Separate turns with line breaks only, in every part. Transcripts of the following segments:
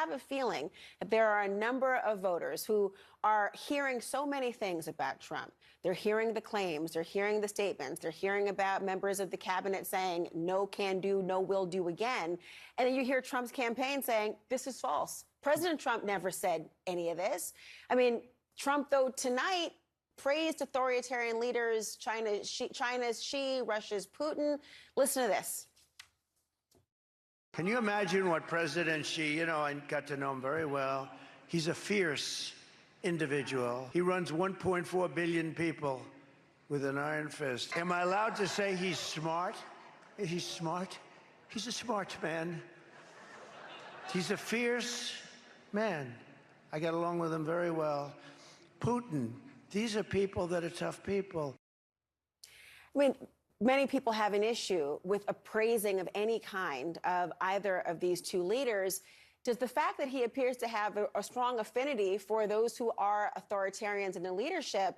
have a feeling that there are a number of voters who are hearing so many things about Trump. They're hearing the claims, they're hearing the statements, they're hearing about members of the cabinet saying, no can do, no will do again. And then you hear Trump's campaign saying, this is false. President Trump never said any of this. I mean, Trump, though, tonight praised authoritarian leaders, China's Xi, Russia's Putin. Listen to this.
Can you imagine what President Xi, I got to know him very well. He's a fierce individual. He runs 1.4 billion people with an iron fist. Am I allowed to say he's smart? He's smart. He's a smart man. He's a fierce man. I get along with him very well. Putin, these are people that are tough people.
I mean, many people have an issue with appraising of any kind of either of these two leaders. Does the fact that he appears to have a strong affinity for those who are authoritarians in the leadership,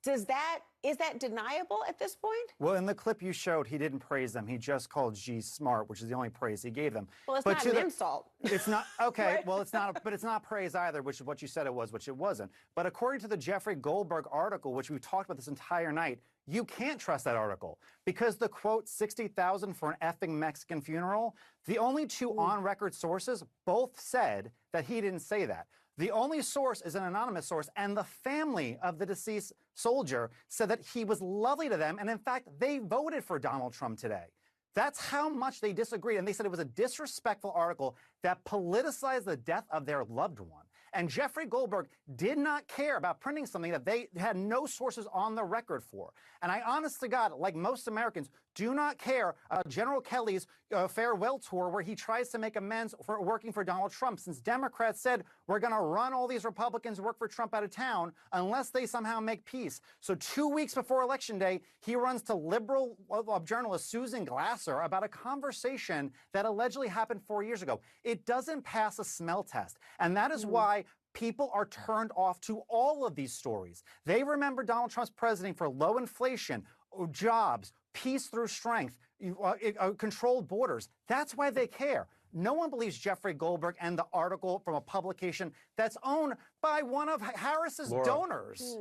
is that deniable at this point?
Well, in the clip you showed, he didn't praise them. He just called Xi smart, which is the only praise he gave them.
Well, it's not an insult.
It's not, okay, right? Well, it's not, but it's not praise either, which is what you said it was, which it wasn't. But according to the Jeffrey Goldberg article, which we've talked about this entire night, you can't trust that article because the quote, 60,000 for an effing Mexican funeral, the only two on-record sources both said that he didn't say that. The only source is an anonymous source, and the family of the deceased soldier said that he was lovely to them, and in fact, they voted for Donald Trump today. That's how much they disagreed, and they said it was a disrespectful article that politicized the death of their loved one. And Jeffrey Goldberg did not care about printing something that they had no sources on the record for. And I honest to God, like most Americans, do not care General Kelly's farewell tour where he tries to make amends for working for Donald Trump, since Democrats said we're going to run all these Republicans who work for Trump out of town unless they somehow make peace. So 2 weeks before Election Day, he runs to liberal journalist Susan Glasser about a conversation that allegedly happened 4 years ago. It doesn't pass a smell test. And that is why people are turned off to all of these stories. They remember Donald Trump's presidency for low inflation, jobs, peace through strength, controlled borders. That's why they care. No one believes Jeffrey Goldberg and the article from a publication that's owned by one of Harris's donors.